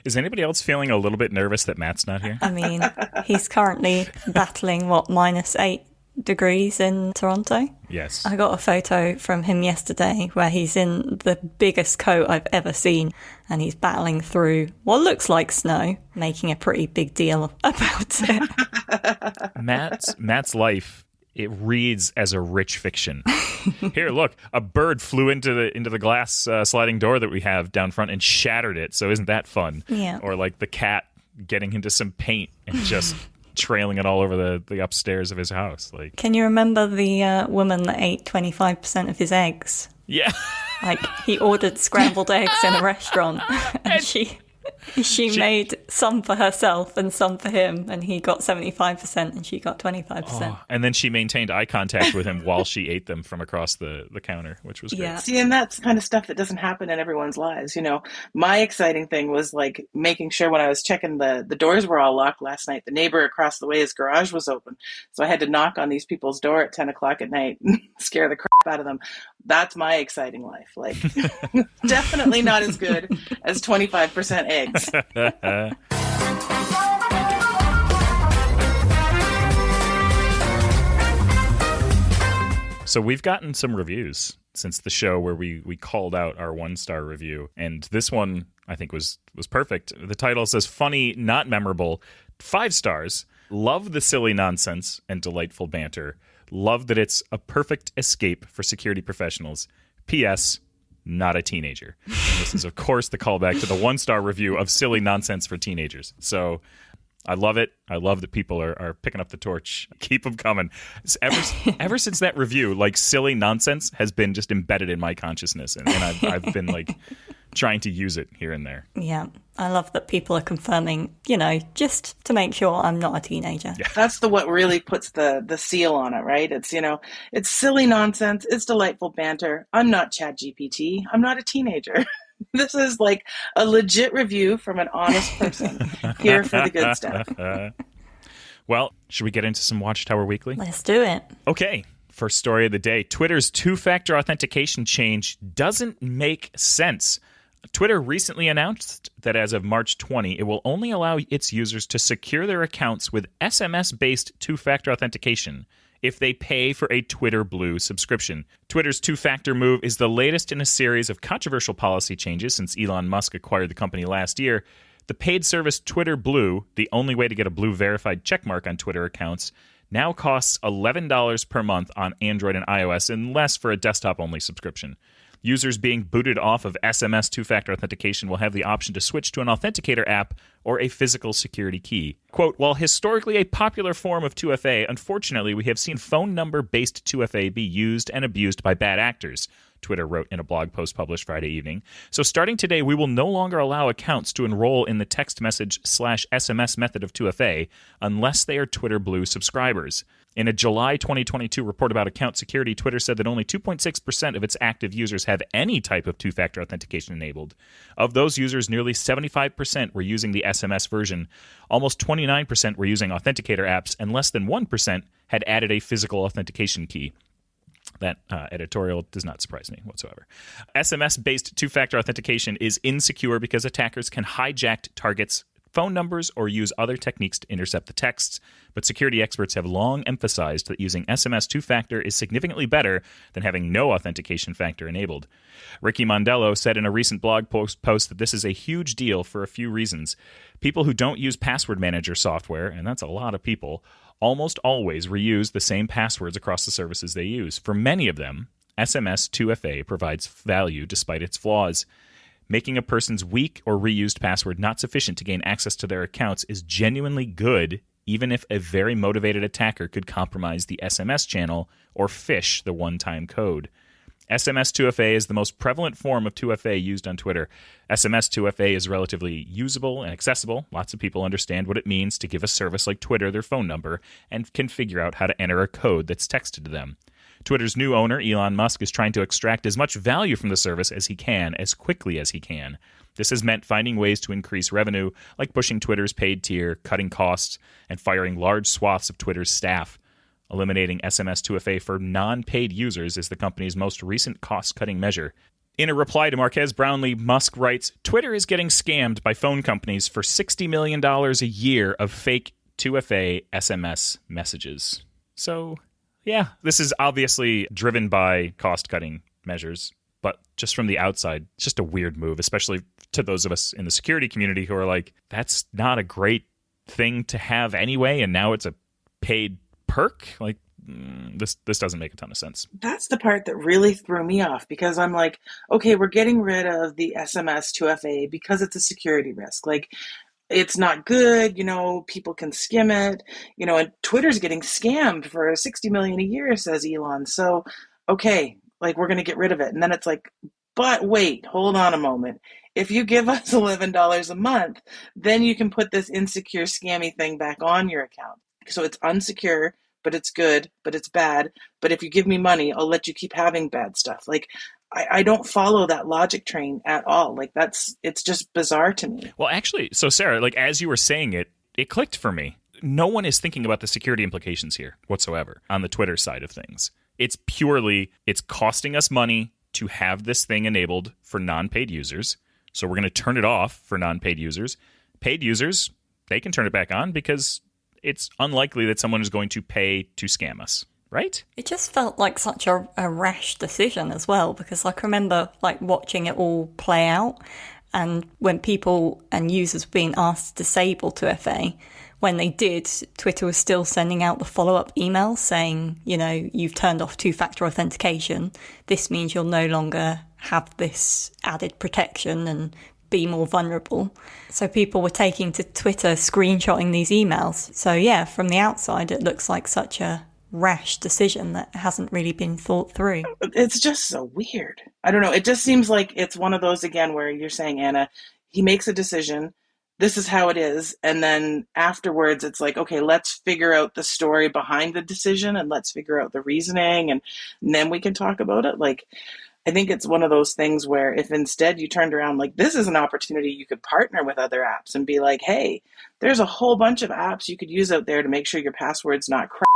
Is anybody else feeling a little bit nervous that Matt's not here? I mean, he's currently battling, -8 degrees in Toronto. Yes. I got a photo from him yesterday where he's in the biggest coat I've ever seen, and he's battling through what looks like snow, making a pretty big deal about it. Matt's life, it reads as a rich fiction. Here, look, a bird flew into the glass sliding door that we have down front and shattered it. So isn't that fun? Yeah. Or like the cat getting into some paint and just trailing it all over the upstairs of his house. Like, can you remember the woman that ate 25% of his eggs? Yeah. Like, he ordered scrambled eggs in a restaurant, and she made some for herself and some for him, and he got 75% and she got 25%. Oh, and then she maintained eye contact with him while she ate them from across the counter, which was great. Yeah. See, and that's kind of stuff that doesn't happen in everyone's lives. You know, my exciting thing was like making sure when I was checking the doors were all locked last night, the neighbor across the way, his garage was open. So I had to knock on these people's door at 10 o'clock at night and scare the crap out of them. That's my exciting life. Like, definitely not as good as 25% eggs. So we've gotten some reviews since the show where we called out our 1-star review. And this one, I think, was perfect. The title says, funny, not memorable, 5 stars. Love the silly nonsense and delightful banter. Love that it's a perfect escape for security professionals. P.S. Not a teenager. And this is, of course, the callback to the 1-star review of silly nonsense for teenagers. So I love it. I love that people are picking up the torch. Keep them coming. Ever since that review, like, silly nonsense has been just embedded in my consciousness, and I've been like trying to use it here and there. Yeah, I love that people are confirming, just to make sure I'm not a teenager. Yeah. That's what really puts the seal on it, right? It's, it's silly nonsense. It's delightful banter. I'm not ChatGPT. I'm not a teenager. This is like a legit review from an honest person here for the good stuff. Well, should we get into some Watchtower Weekly? Let's do it. Okay. First story of the day. Twitter's 2-factor authentication change doesn't make sense. Twitter recently announced that as of March 20, it will only allow its users to secure their accounts with SMS-based 2-factor authentication if they pay for a Twitter Blue subscription. Twitter's 2-factor move is the latest in a series of controversial policy changes since Elon Musk acquired the company last year. The paid service Twitter Blue, the only way to get a blue verified checkmark on Twitter accounts, now costs $11 per month on Android and iOS and less for a desktop-only subscription. Users being booted off of SMS 2-factor authentication will have the option to switch to an authenticator app or a physical security key. Quote, while historically a popular form of 2FA, unfortunately we have seen phone number-based 2FA be used and abused by bad actors, Twitter wrote in a blog post published Friday evening. So starting today, we will no longer allow accounts to enroll in the text message /SMS method of 2FA unless they are Twitter Blue subscribers. In a July 2022 report about account security, Twitter said that only 2.6% of its active users have any type of 2-factor authentication enabled. Of those users, nearly 75% were using the SMS version, almost 29% were using authenticator apps, and less than 1% had added a physical authentication key. That editorial does not surprise me whatsoever. SMS-based 2-factor authentication is insecure because attackers can hijack targets' phone numbers or use other techniques to intercept the texts, but security experts have long emphasized that using SMS 2-factor is significantly better than having no authentication factor enabled. Ricky Mondello said in a recent blog post that this is a huge deal for a few reasons. People who don't use password manager software, and that's a lot of people, almost always reuse the same passwords across the services they use. For many of them, SMS 2FA provides value despite its flaws. Making a person's weak or reused password not sufficient to gain access to their accounts is genuinely good, even if a very motivated attacker could compromise the SMS channel or phish the one-time code. SMS 2FA is the most prevalent form of 2FA used on Twitter. SMS 2FA is relatively usable and accessible. Lots of people understand what it means to give a service like Twitter their phone number and can figure out how to enter a code that's texted to them. Twitter's new owner, Elon Musk, is trying to extract as much value from the service as he can, as quickly as he can. This has meant finding ways to increase revenue, like pushing Twitter's paid tier, cutting costs, and firing large swaths of Twitter's staff. Eliminating SMS 2FA for non-paid users is the company's most recent cost-cutting measure. In a reply to Marquez Brownlee, Musk writes, Twitter is getting scammed by phone companies for $60 million a year of fake 2FA SMS messages. So, yeah, this is obviously driven by cost-cutting measures. But just from the outside, it's just a weird move, especially to those of us in the security community who are like, that's not a great thing to have anyway, and now it's a paid perk? Like, this doesn't make a ton of sense. That's the part that really threw me off, because I'm like, okay, we're getting rid of the SMS 2FA because it's a security risk. Like, it's not good, people can skim it, and Twitter's getting scammed for $60 million a year, says Elon. So, okay, like, we're going to get rid of it. And then it's like, but wait, hold on a moment. If you give us $11 a month, then you can put this insecure, scammy thing back on your account. So it's unsecure, but it's good, but it's bad. But if you give me money, I'll let you keep having bad stuff. Like, I don't follow that logic train at all. Like, it's just bizarre to me. Well, actually, so Sarah, like, as you were saying it, it clicked for me. No one is thinking about the security implications here whatsoever on the Twitter side of things. It's purely, it's costing us money to have this thing enabled for non-paid users. So we're going to turn it off for non-paid users. Paid users, they can turn it back on because it's unlikely that someone is going to pay to scam us, right? It just felt like such a rash decision as well, because I can remember like watching it all play out, and when people and users were being asked to disable 2FA, when they did, Twitter was still sending out the follow-up emails saying, you've turned off two-factor authentication. This means you'll no longer have this added protection and be more vulnerable. So people were taking to Twitter, screenshotting these emails. So yeah, from the outside, it looks like such a rash decision that hasn't really been thought through. It's just so weird. I don't know. It just seems like it's one of those, again, where you're saying, Anna, he makes a decision. This is how it is. And then afterwards, it's like, okay, let's figure out the story behind the decision and let's figure out the reasoning, and then we can talk about it. Like, I think it's one of those things where if instead you turned around, like, this is an opportunity you could partner with other apps and be like, hey, there's a whole bunch of apps you could use out there to make sure your password's not crap.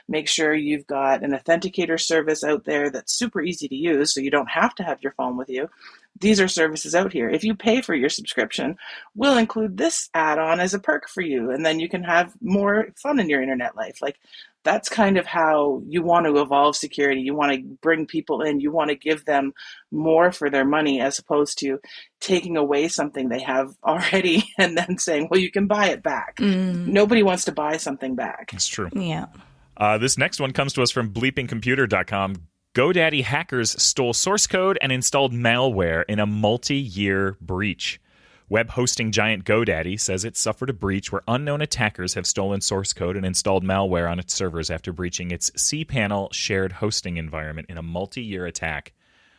Make sure you've got an authenticator service out there that's super easy to use so you don't have to have your phone with you. These are services out here. If you pay for your subscription, we'll include this add-on as a perk for you, and then you can have more fun in your internet life. Like, that's kind of how you want to evolve security. You want to bring people in. You want to give them more for their money, as opposed to taking away something they have already and then saying, well, you can buy it back. Nobody wants to buy something back. That's true. Yeah. This next one comes to us from bleepingcomputer.com. GoDaddy hackers stole source code and installed malware in a multi-year breach. Web hosting giant GoDaddy says it suffered a breach where unknown attackers have stolen source code and installed malware on its servers after breaching its cPanel shared hosting environment in a multi-year attack.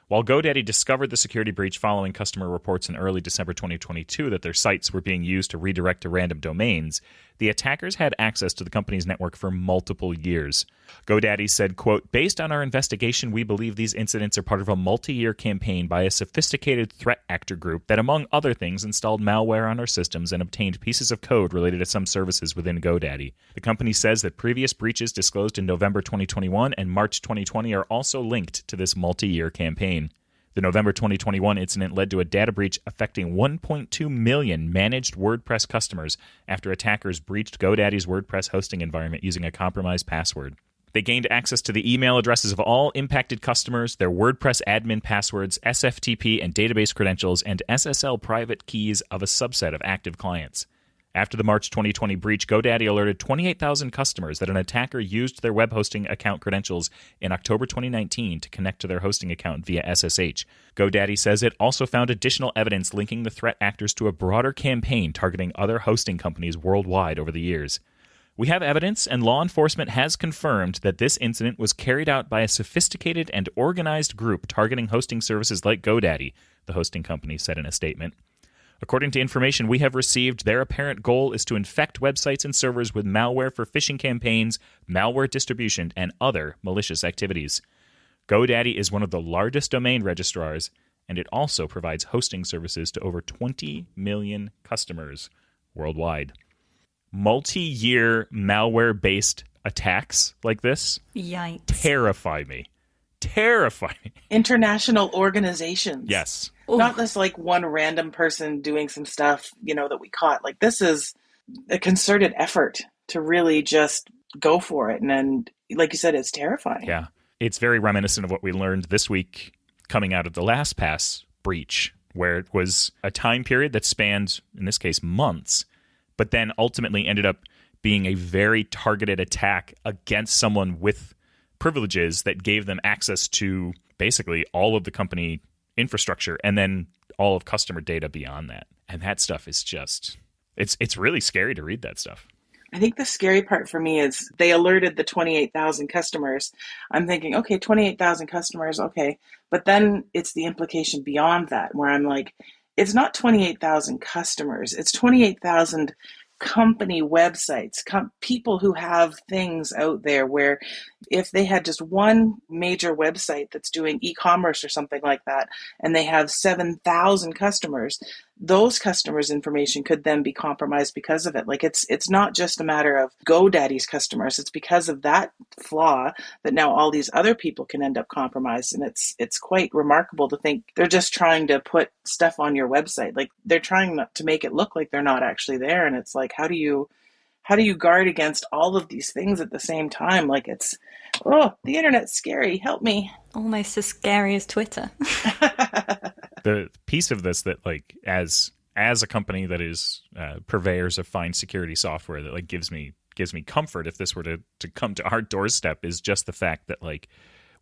While GoDaddy discovered the security breach following customer reports in early December 2022 that their sites were being used to redirect to random domains, the attackers had access to the company's network for multiple years. GoDaddy said, quote, based on our investigation, we believe these incidents are part of a multi-year campaign by a sophisticated threat actor group that, among other things, installed malware on our systems and obtained pieces of code related to some services within GoDaddy. The company says that previous breaches disclosed in November 2021 and March 2020 are also linked to this multi-year campaign. The November 2021 incident led to a data breach affecting 1.2 million managed WordPress customers after attackers breached GoDaddy's WordPress hosting environment using a compromised password. They gained access to the email addresses of all impacted customers, their WordPress admin passwords, SFTP and database credentials, and SSL private keys of a subset of active clients. After the March 2020 breach, GoDaddy alerted 28,000 customers that an attacker used their web hosting account credentials in October 2019 to connect to their hosting account via SSH. GoDaddy says it also found additional evidence linking the threat actors to a broader campaign targeting other hosting companies worldwide over the years. We have evidence, and law enforcement has confirmed that this incident was carried out by a sophisticated and organized group targeting hosting services like GoDaddy, the hosting company said in a statement. According to information we have received, their apparent goal is to infect websites and servers with malware for phishing campaigns, malware distribution, and other malicious activities. GoDaddy is one of the largest domain registrars, and it also provides hosting services to over 20 million customers worldwide. Multi-year malware-based attacks like this Yikes. terrify me. terrifying. International organizations. Yes. Not this like one random person doing some stuff, that we caught. Like, this is a concerted effort to really just go for it. And like you said, it's terrifying. Yeah. It's very reminiscent of what we learned this week coming out of the LastPass breach, where it was a time period that spanned, in this case, months, but then ultimately ended up being a very targeted attack against someone with privileges that gave them access to basically all of the company infrastructure and then all of customer data beyond that. And that stuff is just, it's really scary to read that stuff. I think the scary part for me is they alerted the 28,000 customers. I'm thinking, okay, 28,000 customers, okay. But then it's the implication beyond that, where I'm like, it's not 28,000 customers. It's 28,000 company websites, people who have things out there where if they had just one major website that's doing e-commerce or something like that, and they have 7,000 customers, those customers' information could then be compromised because of it. Like, it's not just a matter of GoDaddy's customers. It's because of that flaw that now all these other people can end up compromised. And it's quite remarkable to think they're just trying to put stuff on your website. Like, they're trying not to make it look like they're not actually there. And it's like, how do you guard against all of these things at the same time? Like, the internet's scary. Help me. Almost as scary as Twitter. The piece of this that, like, as a company that is purveyors of fine security software, that like gives me comfort if this were to come to our doorstep, is just the fact that, like,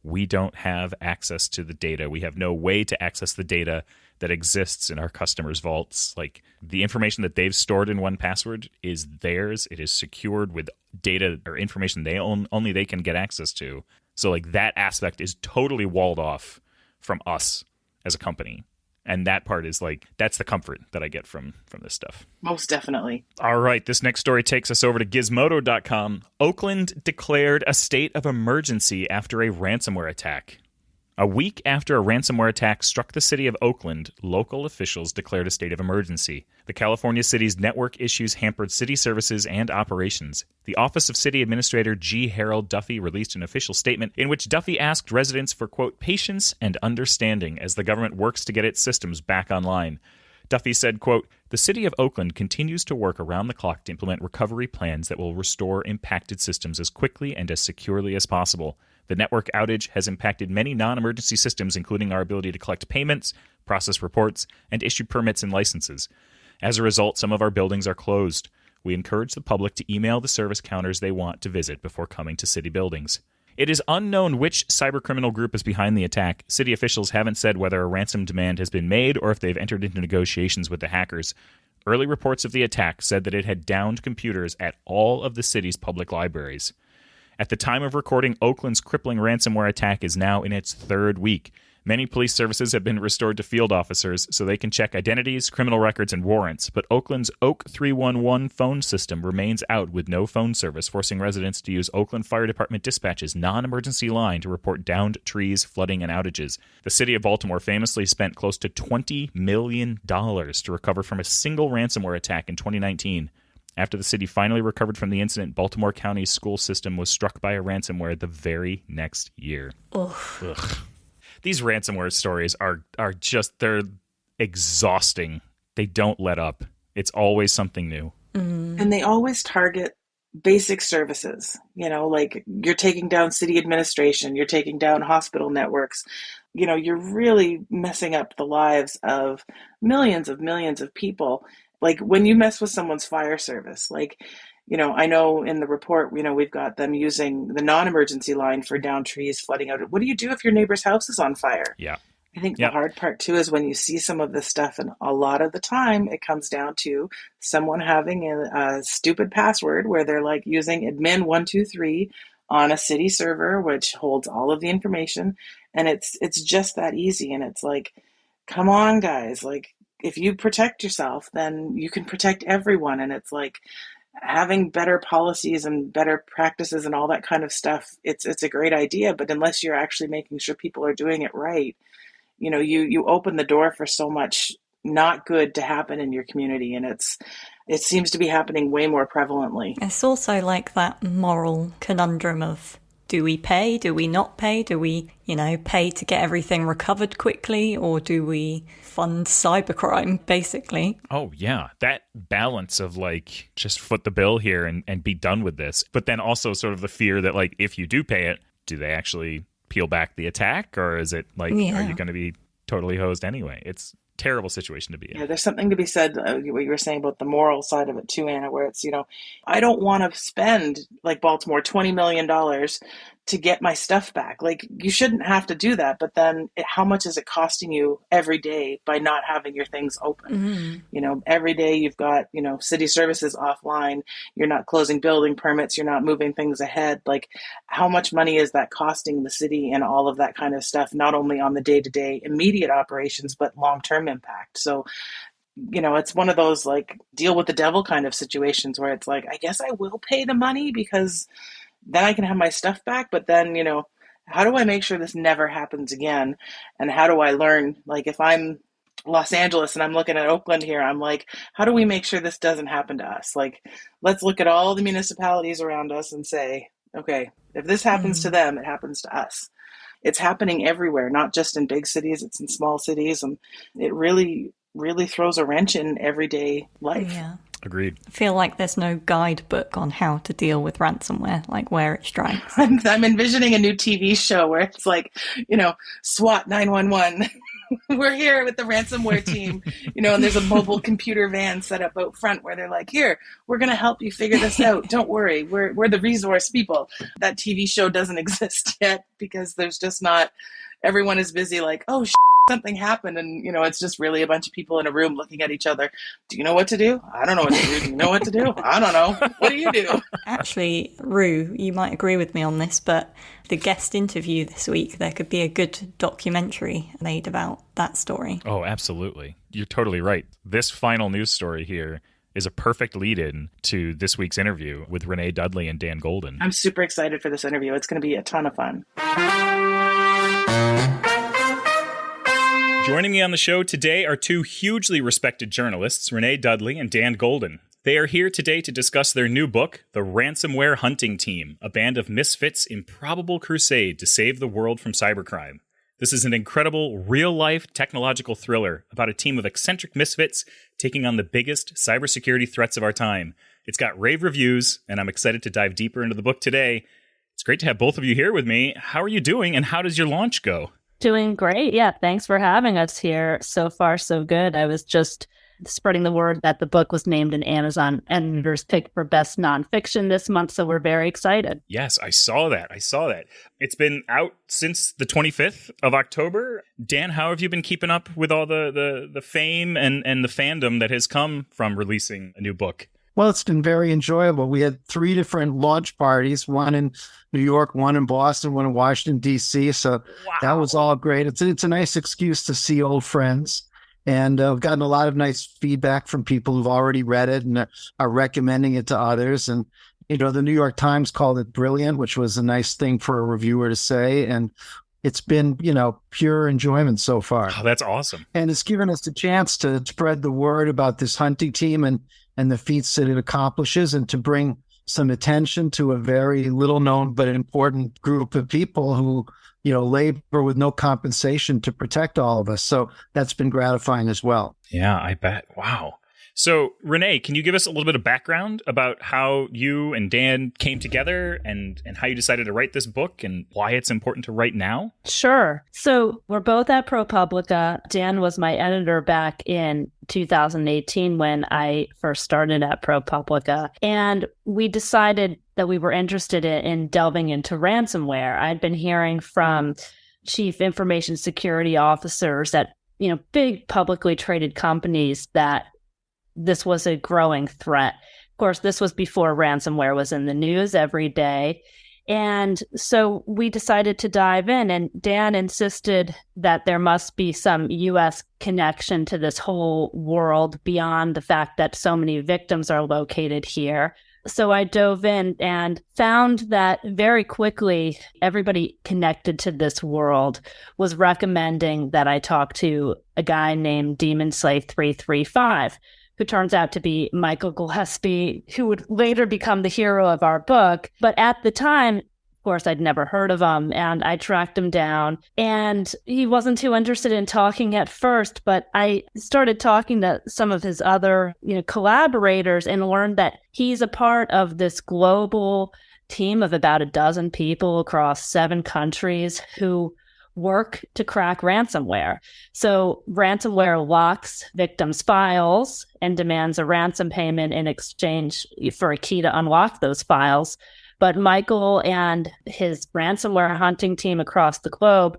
we don't have access to the data. We have no way to access the data that exists in our customers' vaults. Like, the information that they've stored in 1Password is theirs. It is secured with data or information only they can get access to. So, like, that aspect is totally walled off from us as a company. And that part is like, that's the comfort that I get from this stuff. Most definitely. All right, this next story takes us over to Gizmodo.com. Oakland declared a state of emergency after a ransomware attack. A week after a ransomware attack struck the city of Oakland, local officials declared a state of emergency. The California city's network issues hampered city services and operations. The Office of City Administrator G. Harold Duffy released an official statement in which Duffy asked residents for, quote, patience and understanding as the government works to get its systems back online. Duffy said, quote, the city of Oakland continues to work around the clock to implement recovery plans that will restore impacted systems as quickly and as securely as possible. The network outage has impacted many non-emergency systems, including our ability to collect payments, process reports, and issue permits and licenses. As a result, some of our buildings are closed. We encourage the public to email the service counters they want to visit before coming to city buildings. It is unknown which cybercriminal group is behind the attack. City officials haven't said whether a ransom demand has been made or if they've entered into negotiations with the hackers. Early reports of the attack said that it had downed computers at all of the city's public libraries. At the time of recording, Oakland's crippling ransomware attack is now in its third week. Many police services have been restored to field officers so they can check identities, criminal records, and warrants, but Oakland's Oak 311 phone system remains out with no phone service, forcing residents to use Oakland Fire Department Dispatch's non-emergency line to report downed trees, flooding, and outages. The city of Baltimore famously spent close to $20 million to recover from a single ransomware attack in 2019. After the city finally recovered from the incident, Baltimore County's school system was struck by a ransomware the very next year. Ugh. These ransomware stories are just, they're exhausting. They don't let up. It's always something new. And they always target basic services. Like, you're taking down city administration, you're taking down hospital networks. You're really messing up the lives of millions of people. Like, when you mess with someone's fire service, like, I know in the report, we've got them using the non-emergency line for down trees, flooding out. What do you do if your neighbor's house is on fire? Yeah. I think the hard part too is when you see some of this stuff, and a lot of the time it comes down to someone having a stupid password where they're like using admin123 on a city server, which holds all of the information. And it's just that easy. And it's like, come on, guys, like, if you protect yourself, then you can protect everyone. And it's like, having better policies and better practices and all that kind of stuff, it's a great idea. But unless you're actually making sure people are doing it right, you open the door for so much not good to happen in your community. And it seems to be happening way more prevalently. It's also like that moral conundrum of, Do we pay? Do we not pay? Do we, pay to get everything recovered quickly? Or do we fund cybercrime, basically? Oh, yeah. That balance of just foot the bill here and be done with this. But then also sort of the fear that if you do pay it, do they actually peel back the attack? Or is it are you going to be totally hosed anyway? It's terrible situation to be in. Yeah, there's something to be said, what you were saying about the moral side of it too, Anna, where it's, I don't want to spend, like Baltimore, $20 million to get my stuff back. You shouldn't have to do that. But then how much is it costing you every day by not having your things open? Mm-hmm. Every day you've got, city services offline. You're not closing building permits. You're not moving things ahead. How much money is that costing the city and all of that kind of stuff, not only on the day-to-day immediate operations, but long-term impact. So, it's one of those deal with the devil kind of situations where it's I guess I will pay the money because then I can have my stuff back. But then, how do I make sure this never happens again? And how do I learn, if I'm Los Angeles and I'm looking at Oakland here, I'm how do we make sure this doesn't happen to us? Let's look at all the municipalities around us and say, okay, if this happens to them, it happens to us. It's happening everywhere, not just in big cities, it's in small cities. And it really, really throws a wrench in everyday life. Yeah. Agreed. I feel like there's no guidebook on how to deal with ransomware, where it strikes. I'm envisioning a new TV show where it's SWAT 911. We're here with the ransomware team, and there's a mobile computer van set up out front where they're here, we're going to help you figure this out. Don't worry. We're the resource people. That TV show doesn't exist yet because there's just not, everyone is busy oh, something happened. And, it's just really a bunch of people in a room looking at each other. Do you know what to do? I don't know what to do. Do you know what to do? I don't know. What do you do? Actually, Rue, you might agree with me on this, but the guest interview this week, there could be a good documentary made about that story. Oh, absolutely. You're totally right. This final news story here is a perfect lead-in to this week's interview with Renee, Dudley, and Dan Golden. I'm super excited for this interview. It's going to be a ton of fun. Joining me on the show today are two hugely respected journalists, Renee Dudley and Dan Golden. They are here today to discuss their new book, The Ransomware Hunting Team, a band of misfits' improbable crusade to save the world from cybercrime. This is an incredible, real-life technological thriller about a team of eccentric misfits taking on the biggest cybersecurity threats of our time. It's got rave reviews, and I'm excited to dive deeper into the book today. It's great to have both of you here with me. How are you doing, and how does your launch go? Doing great. Yeah, thanks for having us here. So far, so good. I was just spreading the word that the book was named an Amazon Editor's Pick for Best Nonfiction this month, so we're very excited. Yes, I saw that. It's been out since the 25th of October. Dan, how have you been keeping up with all the fame and the fandom that has come from releasing a new book? Well, it's been very enjoyable. We had 3 different launch parties, one in New York, one in Boston, one in Washington, D.C. So That was all great. It's a nice excuse to see old friends. And I've gotten a lot of nice feedback from people who've already read it and are recommending it to others. And, the New York Times called it brilliant, which was a nice thing for a reviewer to say. And it's been, pure enjoyment so far. Oh, that's awesome. And it's given us a chance to spread the word about this hunting team and the feats that it accomplishes, and to bring some attention to a very little known but important group of people who, labor with no compensation to protect all of us. So that's been gratifying as well. Yeah, I bet. Wow. So, Renee, can you give us a little bit of background about how you and Dan came together and how you decided to write this book and why it's important to write now? Sure. So we're both at ProPublica. Dan was my editor back in 2018 when I first started at ProPublica. And we decided that we were interested in delving into ransomware. I'd been hearing from chief information security officers at, big publicly traded companies that this was a growing threat. Of course, this was before ransomware was in the news every day. And so we decided to dive in, and Dan insisted that there must be some U.S. connection to this whole world beyond the fact that so many victims are located here. So I dove in and found that very quickly, everybody connected to this world was recommending that I talk to a guy named Demon Slave 335, who turns out to be Michael Gillespie, who would later become the hero of our book. But at the time, Of course, I'd never heard of him, and I tracked him down, and he wasn't too interested in talking at first, but I started talking to some of his other, collaborators and learned that he's a part of this global team of about a dozen people across 7 countries who work to crack ransomware. So ransomware locks victims' files and demands a ransom payment in exchange for a key to unlock those files. But Michael and his ransomware hunting team across the globe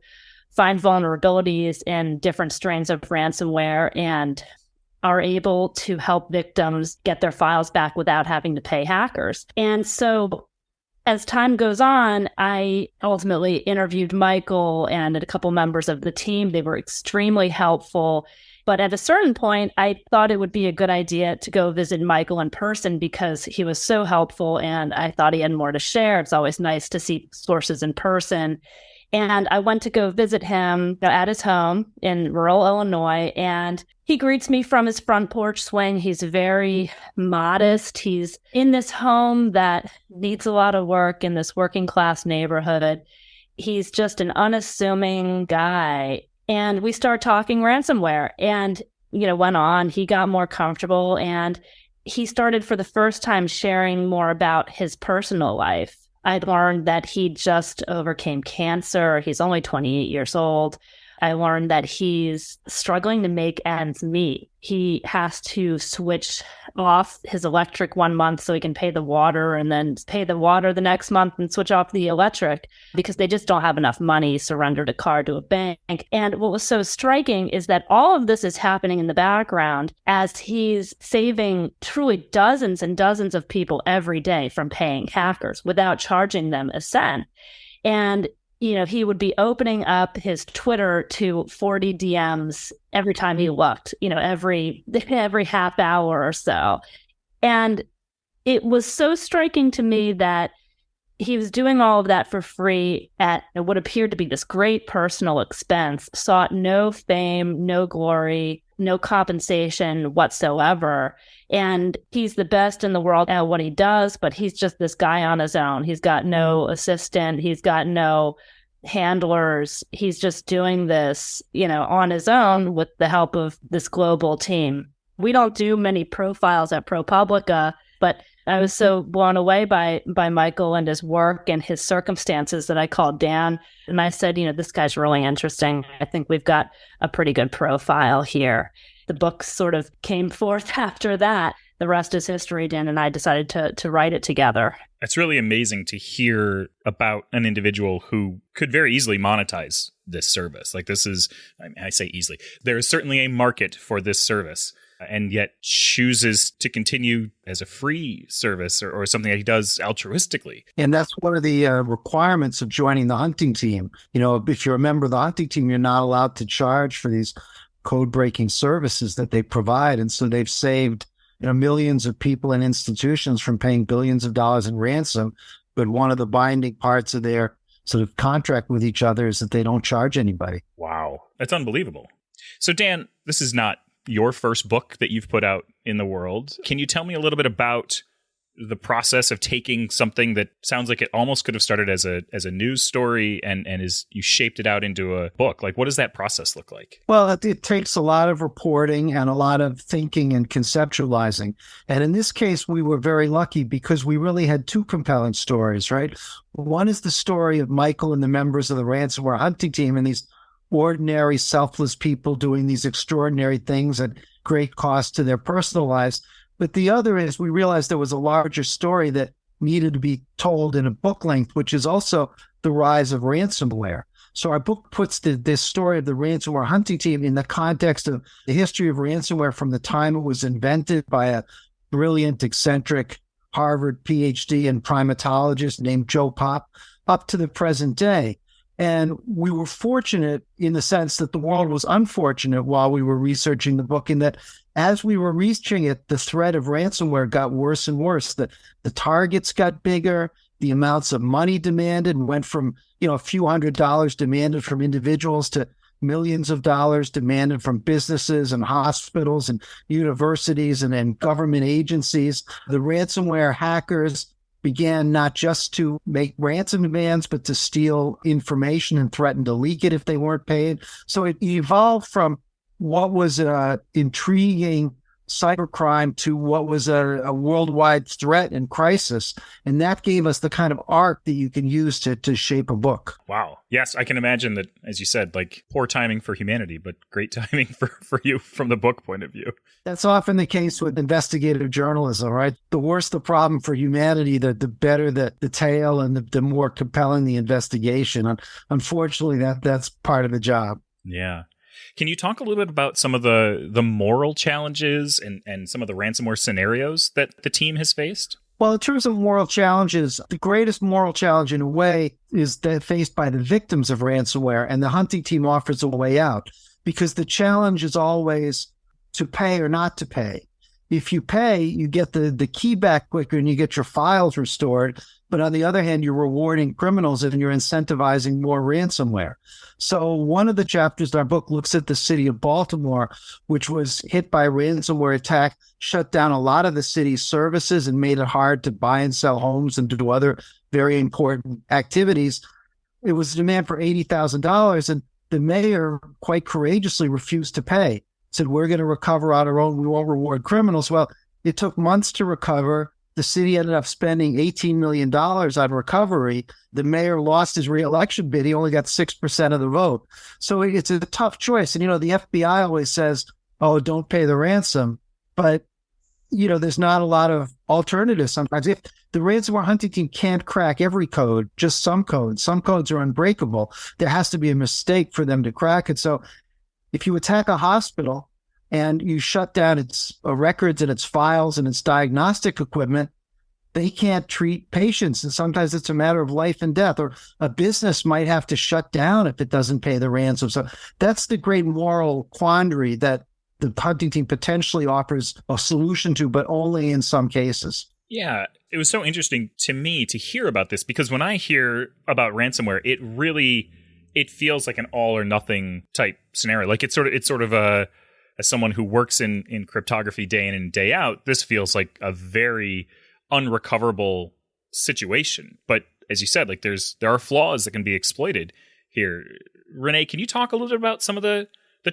find vulnerabilities in different strains of ransomware and are able to help victims get their files back without having to pay hackers. And so as time goes on, I ultimately interviewed Michael and a couple members of the team. They were extremely helpful. But at a certain point, I thought it would be a good idea to go visit Michael in person because he was so helpful and I thought he had more to share. It's always nice to see sources in person. And I went to go visit him at his home in rural Illinois, and he greets me from his front porch swing. He's very modest. He's in this home that needs a lot of work in this working class neighborhood. He's just an unassuming guy. And we started talking ransomware and, went on. He got more comfortable and he started for the first time sharing more about his personal life. I'd learned that he just overcame cancer. He's only 28 years old. I learned that he's struggling to make ends meet. He has to switch off his electric 1 month so he can pay the water and then pay the water the next month and switch off the electric because they just don't have enough money, surrendered a car to a bank. And what was so striking is that all of this is happening in the background as he's saving truly dozens and dozens of people every day from paying hackers without charging them a cent. And he would be opening up his Twitter to 40 DMs every time he looked, every half hour or so. And it was so striking to me that he was doing all of that for free at what appeared to be this great personal expense, sought no fame, no glory, no compensation whatsoever. And he's the best in the world at what he does, but he's just this guy on his own. He's got no assistant. He's got no handlers. He's just doing this, on his own with the help of this global team. We don't do many profiles at ProPublica, but I was so blown away by Michael and his work and his circumstances that I called Dan and I said, this guy's really interesting. I think we've got a pretty good profile here. The book sort of came forth after that. The rest is history. Dan and I decided to write it together. It's really amazing to hear about an individual who could very easily monetize this service. Like this is, I say easily, there is certainly a market for this service, and yet chooses to continue as a free service or something that he does altruistically. And that's one of the requirements of joining the hunting team. If you're a member of the hunting team, you're not allowed to charge for these code-breaking services that they provide. And so they've saved millions of people and institutions from paying billions of dollars in ransom. But one of the binding parts of their sort of contract with each other is that they don't charge anybody. Wow. That's unbelievable. So Dan, this is not your first book that you've put out in the world. Can you tell me a little bit about the process of taking something that sounds like it almost could have started as a news story and you shaped it out into a book? Like, what does that process look like? Well, it takes a lot of reporting and a lot of thinking and conceptualizing. And in this case, we were very lucky because we really had 2 compelling stories, right? One is the story of Michael and the members of the ransomware hunting team and these ordinary, selfless people doing these extraordinary things at great cost to their personal lives. But the other is we realized there was a larger story that needed to be told in a book length, which is also the rise of ransomware. So our book puts this story of the ransomware hunting team in the context of the history of ransomware from the time it was invented by a brilliant, eccentric Harvard PhD and primatologist named Joe Pop up to the present day. And we were fortunate in the sense that the world was unfortunate while we were researching the book, in that as we were reaching it, the threat of ransomware got worse and worse. The targets got bigger, the amounts of money demanded went from, a few $100s demanded from individuals to millions of dollars demanded from businesses and hospitals and universities and government agencies. The ransomware hackers began not just to make ransom demands, but to steal information and threaten to leak it if they weren't paid. So it evolved from what was an intriguing cybercrime to what was a worldwide threat and crisis. And that gave us the kind of arc that you can use to shape a book. Wow. Yes, I can imagine that, as you said, like poor timing for humanity, but great timing for you from the book point of view. That's often the case with investigative journalism, right? The worse the problem for humanity, the better the tale and the more compelling the investigation. Unfortunately, that's part of the job. Yeah. Can you talk a little bit about some of the moral challenges and some of the ransomware scenarios that the team has faced? Well, in terms of moral challenges, the greatest moral challenge in a way is that faced by the victims of ransomware, and the hunting team offers a way out, because the challenge is always to pay or not to pay. If you pay, you get the key back quicker and you get your files restored. But on the other hand, you're rewarding criminals and you're incentivizing more ransomware. So one of the chapters in our book looks at the city of Baltimore, which was hit by a ransomware attack, shut down a lot of the city's services and made it hard to buy and sell homes and to do other very important activities. It was a demand for $80,000, and the mayor quite courageously refused to pay. Said, we're going to recover on our own. We won't reward criminals. Well, it took months to recover. The city ended up spending $18 million on recovery. The mayor lost his reelection bid. He only got 6% of the vote. So it's a tough choice. And, the FBI always says, oh, don't pay the ransom. But, there's not a lot of alternatives sometimes. If the ransomware hunting team can't crack every code, just some codes are unbreakable. There has to be a mistake for them to crack it. So if you attack a hospital and you shut down its records and its files and its diagnostic equipment, they can't treat patients. And sometimes it's a matter of life and death, or a business might have to shut down if it doesn't pay the ransom. So that's the great moral quandary that the hunting team potentially offers a solution to, but only in some cases. Yeah, it was so interesting to me to hear about this, because when I hear about ransomware, it feels like an all or nothing type scenario. Like it's sort of as someone who works in cryptography day in and day out, this feels like a very unrecoverable situation. But as you said, like there are flaws that can be exploited here. Renee, can you talk a little bit about some of the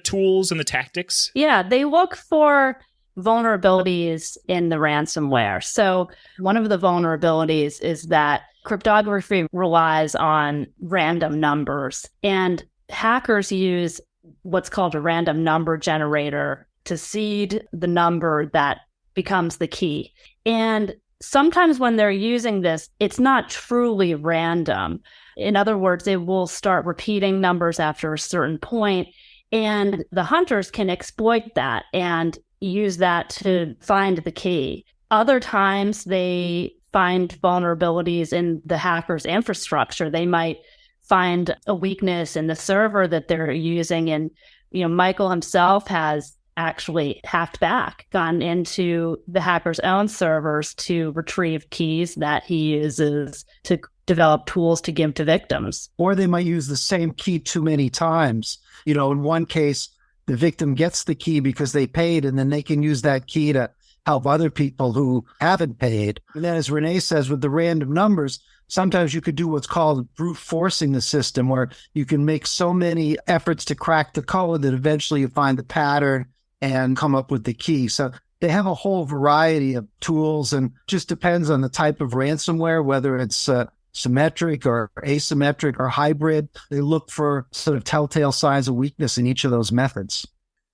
tools and the tactics? Yeah, they look for vulnerabilities in the ransomware. So one of the vulnerabilities is that cryptography relies on random numbers, and hackers use what's called a random number generator to seed the number that becomes the key. And sometimes when they're using this, it's not truly random. In other words, it will start repeating numbers after a certain point, and the hunters can exploit that and use that to find the key. Other times they find vulnerabilities in the hacker's infrastructure. They might find a weakness in the server that they're using. And, Michael himself has actually hacked back, gone into the hacker's own servers to retrieve keys that he uses to develop tools to give to victims. Or they might use the same key too many times. In one case, the victim gets the key because they paid, and then they can use that key to help other people who haven't paid. And then, as Renee says, with the random numbers, sometimes you could do what's called brute forcing the system, where you can make so many efforts to crack the code that eventually you find the pattern and come up with the key. So they have a whole variety of tools, and just depends on the type of ransomware, whether it's symmetric or asymmetric or hybrid. They look for sort of telltale signs of weakness in each of those methods.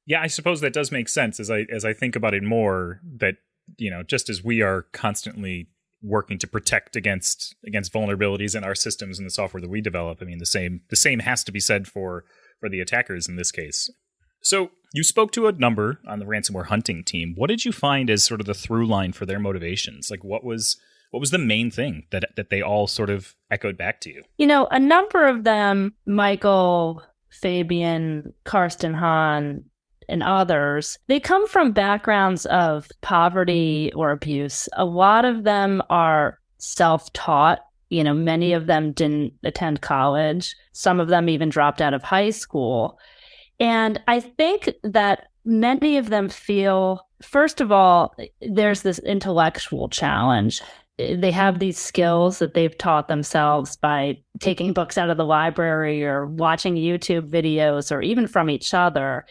Yeah, I suppose that does make sense as I think about it more, that, just as we are constantly working to protect against vulnerabilities in our systems and the software that we develop, I mean, the same has to be said for the attackers in this case. So you spoke to a number on the ransomware hunting team. What did you find as sort of the through line for their motivations? Like what was the main thing that they all sort of echoed back to you? A number of them, Michael, Fabian, Karsten Hahn, and others, they come from backgrounds of poverty or abuse. A lot of them are self-taught. Many of them didn't attend college. Some of them even dropped out of high school. And I think that many of them feel, first of all, there's this intellectual challenge. they have these skills that they've taught themselves by taking books out of the library or watching YouTube videos or even from each other.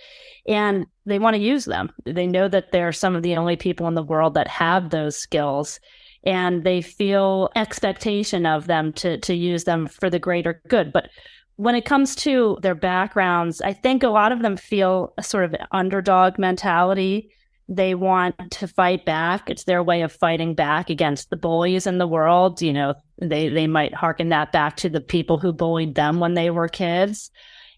And they want to use them. They know that they're some of the only people in the world that have those skills. And they feel expectation of them to use them for the greater good. But when it comes to their backgrounds, I think a lot of them feel a sort of underdog mentality. They want to fight back. It's their way of fighting back against the bullies in the world. You know, they might hearken that back to the people who bullied them when they were kids.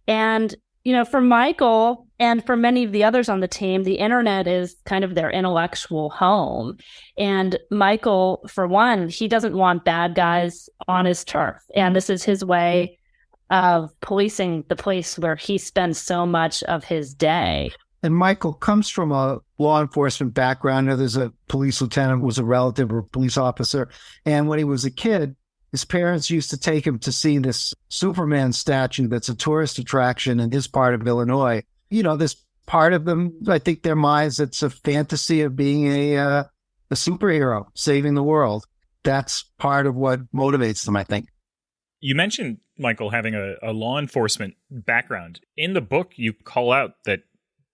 And, you know, for Michael and for many of the others on the team, the internet is kind of their intellectual home. And Michael, for one, he doesn't want bad guys on his turf. And this is his way of policing the place where he spends so much of his day. And Michael comes from a law enforcement background. There's a police lieutenant who was a relative or a police officer. And when he was a kid, his parents used to take him to see this Superman statue that's a tourist attraction in his part of Illinois. You know, this part of them, I think their minds, it's a fantasy of being a superhero, saving the world. That's part of what motivates them, I think. You mentioned, Michael, having a law enforcement background. In the book, you call out that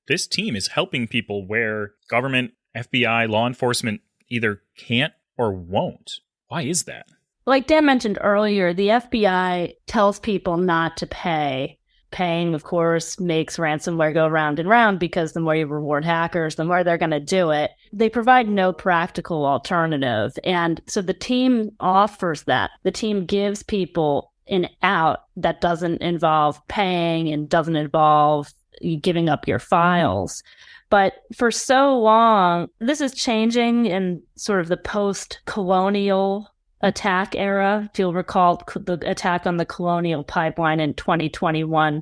this team is helping people where government, FBI, law enforcement either can't or won't. Why is that? Like Dan mentioned earlier, the FBI tells people not to pay. Paying, of course, makes ransomware go round and round because the more you reward hackers, the more they're going to do it. They provide no practical alternative. And so the team offers that. The team gives people an out that doesn't involve paying and doesn't involve you giving up your files. But for so long, this is changing in sort of the post-colonial attack era. If you'll recall, the attack on the Colonial Pipeline in 2021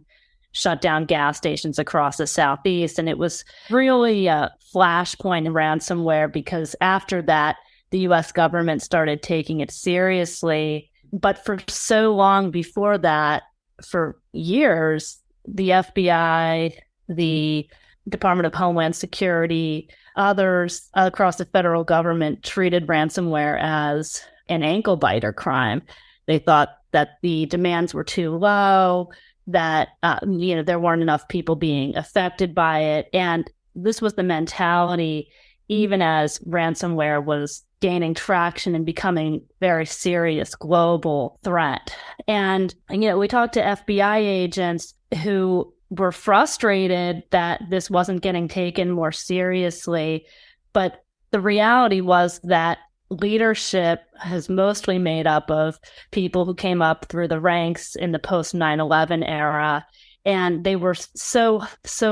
shut down gas stations across the Southeast. And it was really a flashpoint in ransomware because after that, the U.S. government started taking it seriously. But for so long before that, for years, the FBI, the Department of Homeland Security, others across the federal government treated ransomware as an ankle biter crime. They thought that the demands were too low, that there weren't enough people being affected by it. And this was the mentality even as ransomware was gaining traction and becoming very serious global threat. And, we talked to FBI agents who were frustrated that this wasn't getting taken more seriously. But the reality was that leadership is mostly made up of people who came up through the ranks in the post 9/11 era. And they were so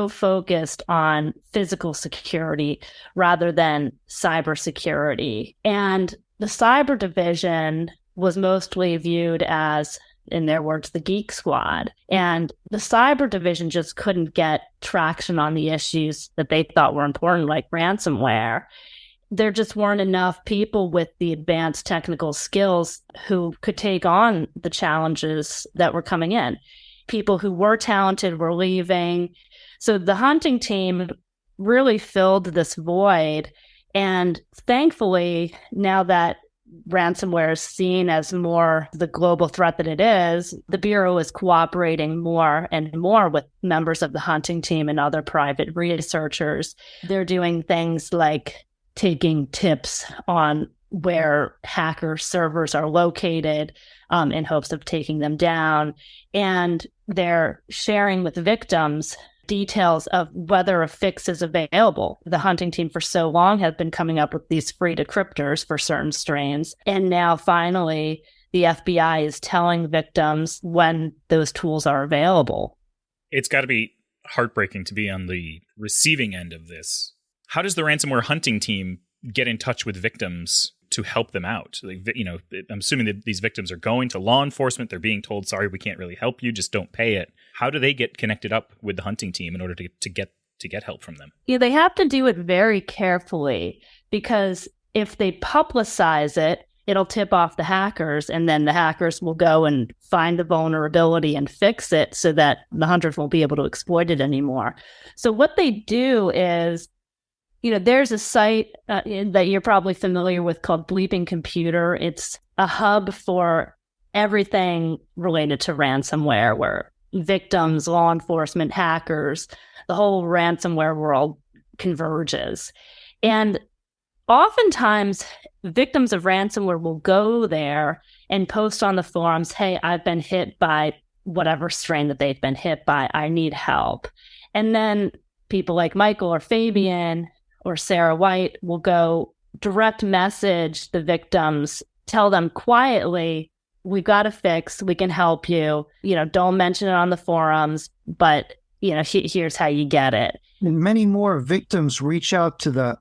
focused on physical security rather than cybersecurity. And the cyber division was mostly viewed as, in their words, the geek squad. And the cyber division just couldn't get traction on the issues that they thought were important, like ransomware. There just weren't enough people with the advanced technical skills who could take on the challenges that were coming in. People who were talented were leaving. So the hunting team really filled this void. And thankfully, now that ransomware is seen as more the global threat that it is, the Bureau is cooperating more and more with members of the hunting team and other private researchers. They're doing things like taking tips on where hacker servers are located in hopes of taking them down. And they're sharing with victims details of whether a fix is available. The hunting team for so long has been coming up with these free decryptors for certain strains. And now finally, the FBI is telling victims when those tools are available. It's got to be heartbreaking to be on the receiving end of this. How does the ransomware hunting team get in touch with victims to help them out? I'm assuming that these victims are going to law enforcement. They're being told, sorry, we can't really help you. Just don't pay it. How do they get connected up with the hunting team in order to get help from them? Yeah, they have to do it very carefully because if they publicize it, it'll tip off the hackers, and then the hackers will go and find the vulnerability and fix it so that the hunters won't be able to exploit it anymore. So what they do is there's a site that you're probably familiar with called Bleeping Computer. It's a hub for everything related to ransomware, where victims, law enforcement, hackers, the whole ransomware world converges. And oftentimes, victims of ransomware will go there and post on the forums, hey, I've been hit by whatever strain that they've been hit by. I need help. And then people like Michael or Fabian or Sarah White will go direct message the victims, tell them quietly, we've got a fix, we can help you. Don't mention it on the forums, but here's how you get it. And many more victims reach out to the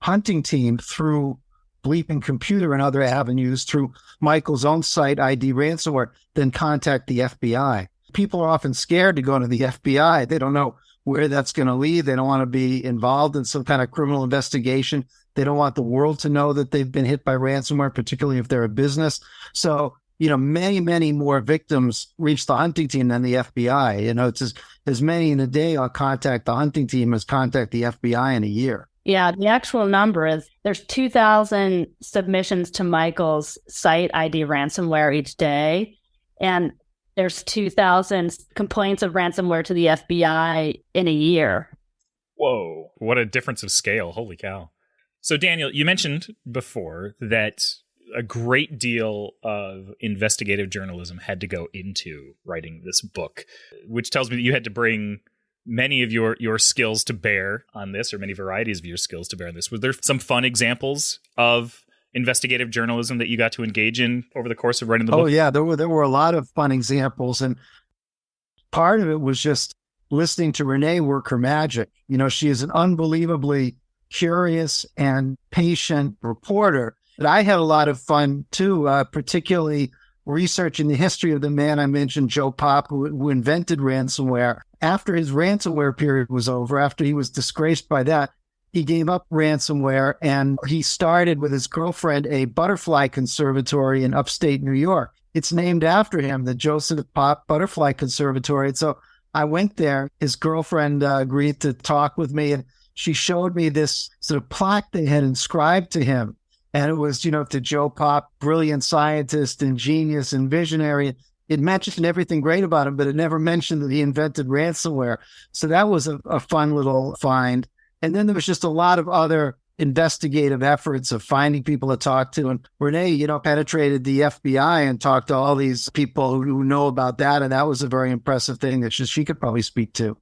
hunting team through Bleeping Computer and other avenues, through Michael's own site, ID Ransomware, than contact the FBI. People are often scared to go to the FBI. They don't know where that's going to lead. They don't want to be involved in some kind of criminal investigation. They don't want the world to know that they've been hit by ransomware, particularly if they're a business. So, many, many more victims reach the hunting team than the FBI. It's as many in a day I'll contact the hunting team as contact the FBI in a year. Yeah, the actual number is there's 2,000 submissions to Michael's site, ID Ransomware, each day. And there's 2,000 complaints of ransomware to the FBI in a year. Whoa, what a difference of scale. Holy cow. So, Daniel, you mentioned before that a great deal of investigative journalism had to go into writing this book, which tells me that you had to bring many of your skills to bear on this, or many varieties of your skills to bear on this. Was there some fun examples of investigative journalism that you got to engage in over the course of writing the book? Oh, yeah, there were a lot of fun examples. And part of it was just listening to Renee work her magic. She is an unbelievably curious and patient reporter. But I had a lot of fun, too, particularly researching the history of the man I mentioned, Joe Pop, who invented ransomware. After his ransomware period was over, after he was disgraced by that, he gave up ransomware and he started with his girlfriend a butterfly conservatory in upstate New York. It's named after him, the Joseph Pop Butterfly Conservatory. And so I went there. His girlfriend agreed to talk with me, and she showed me this sort of plaque they had inscribed to him. And it was, to Joe Pop, brilliant scientist and genius and visionary. It mentioned everything great about him, but it never mentioned that he invented ransomware. So that was a fun little find. And then there was just a lot of other investigative efforts of finding people to talk to. And Renee, penetrated the FBI and talked to all these people who know about that. And that was a very impressive thing that she could probably speak to.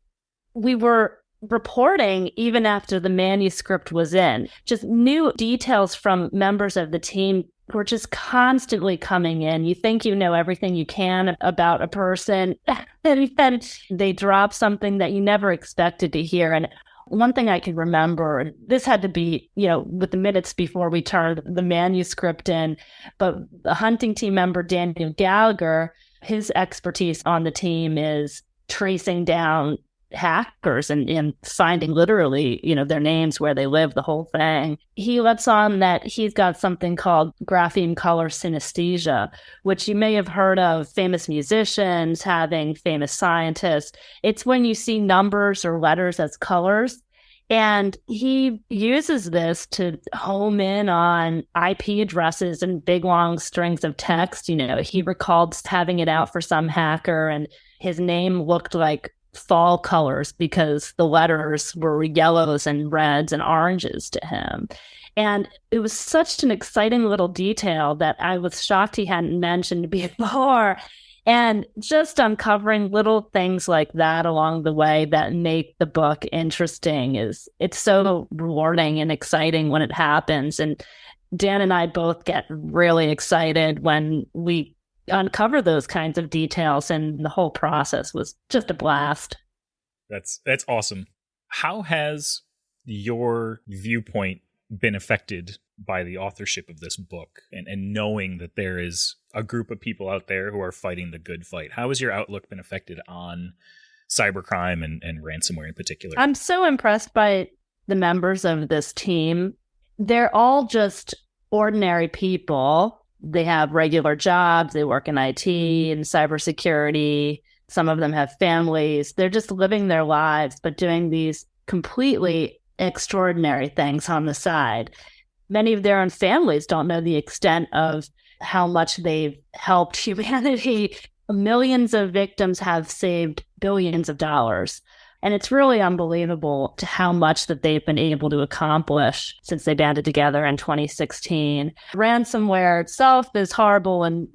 We were reporting even after the manuscript was in. Just new details from members of the team were just constantly coming in. You think you know everything you can about a person, and then they drop something that you never expected to hear. And one thing I can remember, and this had to be, with the minutes before we turned the manuscript in, but the hunting team member, Daniel Gallagher, his expertise on the team is tracing down hackers and finding literally, their names, where they live, the whole thing. He lets on that he's got something called grapheme color synesthesia, which you may have heard of famous musicians having, famous scientists. It's when you see numbers or letters as colors. And he uses this to home in on IP addresses and big long strings of text. He recalled having it out for some hacker, and his name looked like fall colors because the letters were yellows and reds and oranges to him. And it was such an exciting little detail that I was shocked he hadn't mentioned before. And just uncovering little things like that along the way that make the book interesting it's so rewarding and exciting when it happens. And Dan and I both get really excited when we uncover those kinds of details, and the whole process was just a blast. That's awesome. How has your viewpoint been affected by the authorship of this book and knowing that there is a group of people out there who are fighting the good fight? How has your outlook been affected on cybercrime and ransomware in particular? I'm so impressed by the members of this team. They're all just ordinary people. They have regular jobs. They work in IT and cybersecurity. Some of them have families. They're just living their lives, but doing these completely extraordinary things on the side. Many of their own families don't know the extent of how much they've helped humanity. Millions of victims have saved billions of dollars. And it's really unbelievable to how much that they've been able to accomplish since they banded together in 2016. Ransomware itself is horrible and,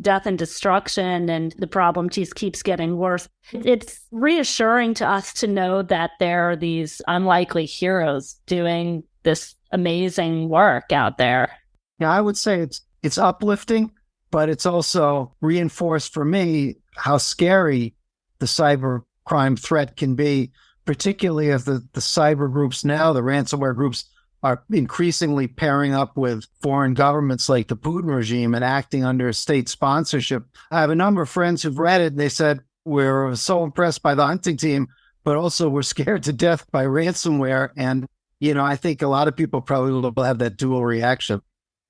death and destruction, and the problem just keeps getting worse. It's reassuring to us to know that there are these unlikely heroes doing this amazing work out there. Yeah, I would say it's uplifting, but it's also reinforced for me how scary the cybercrime threat can be, particularly as the cyber groups now, the ransomware groups, are increasingly pairing up with foreign governments like the Putin regime and acting under state sponsorship. I have a number of friends who've read it, and they said, we're so impressed by the hunting team, but also we're scared to death by ransomware. And, I think a lot of people probably will have that dual reaction.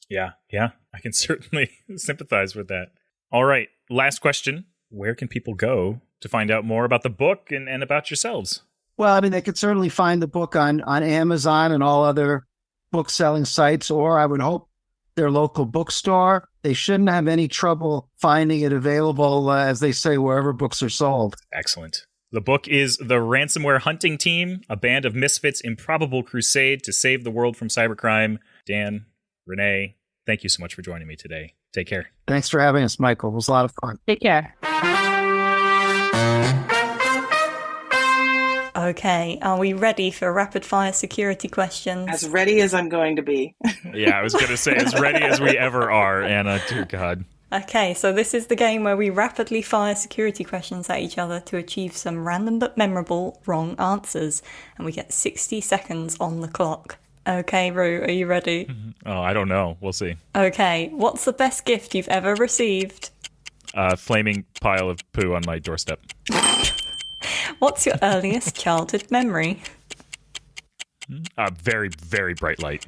Yeah, I can certainly sympathize with that. All right, last question. Where can people go to find out more about the book and about yourselves? Well, they could certainly find the book on Amazon and all other book-selling sites, or I would hope their local bookstore. They shouldn't have any trouble finding it available, as they say, wherever books are sold. Excellent. The book is The Ransomware Hunting Team, a band of misfits' improbable crusade to save the world from cybercrime. Dan, Renee, thank you so much for joining me today. Take care. Thanks for having us, Michael. It was a lot of fun. Take care. Okay, are we ready for rapid-fire security questions? As ready as I'm going to be. Yeah, I was going to say as ready as we ever are, Anna. Dear God. Okay, so this is the game where we rapidly fire security questions at each other to achieve some random but memorable wrong answers. And we get 60 seconds on the clock. Okay, Rue, are you ready? Oh, I don't know. We'll see. Okay, what's the best gift you've ever received? A flaming pile of poo on my doorstep. What's your earliest childhood memory? A very, very bright light.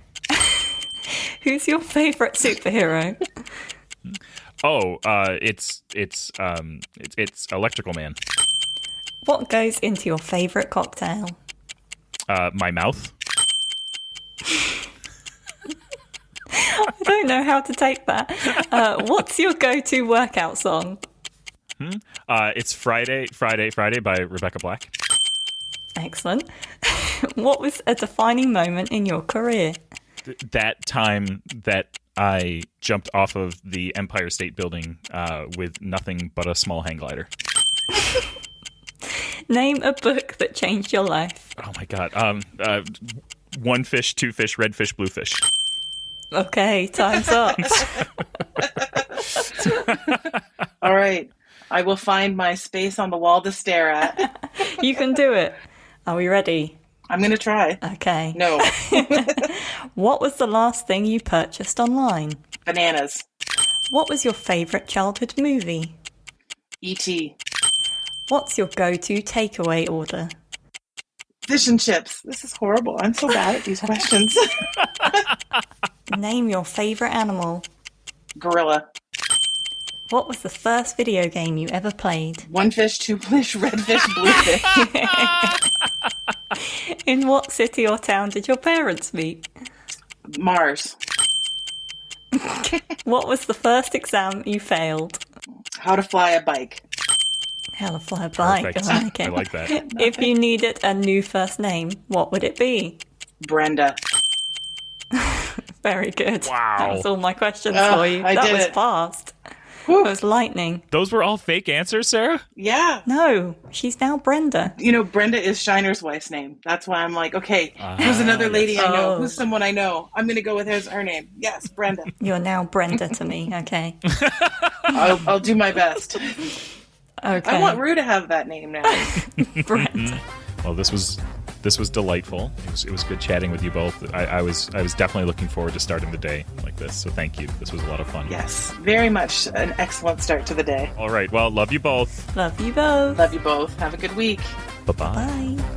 Who's your favourite superhero? Oh, it's Electrical Man. What goes into your favourite cocktail? My mouth. I don't know how to take that. What's your go-to workout song? It's Friday by Rebecca Black. Excellent. What was a defining moment in your career? That time that I jumped off of the Empire State Building with nothing but a small hang glider. Name a book that changed your life. Oh my God. One fish, two fish, red fish, blue fish. Okay, time's up. All right. I will find my space on the wall to stare at. You can do it. Are we ready? I'm going to try. Okay. No. What was the last thing you purchased online? Bananas. What was your favourite childhood movie? E.T. What's your go-to takeaway order? Fish and chips. This is horrible. I'm so bad at these questions. Name your favourite animal. Gorilla. What was the first video game you ever played? One fish, two fish, red fish, blue fish. In what city or town did your parents meet? Mars. What was the first exam you failed? How to fly a bike. How to fly a bike. Perfect. I like it. I like that. If you needed a new first name, what would it be? Brenda. Very good. Wow. That was all my questions for you. I that did was it. fast. Whew. That was lightning. Those were all fake answers, Sarah? Yeah. No, she's now Brenda. Brenda is Shiner's wife's name. That's why I'm like, okay, who's another lady I know? Oh. Who's someone I know? I'm going to go with her name. Yes, Brenda. You're now Brenda to me, okay? I'll do my best. Okay. I want Rue to have that name now. Brenda. Well, this was delightful. It was good chatting with you both. I was definitely looking forward to starting the day like this. So thank you. This was a lot of fun. Yes, very much an excellent start to the day. All right. Well, love you both. Love you both. Love you both. Have a good week. Bye-bye. Bye.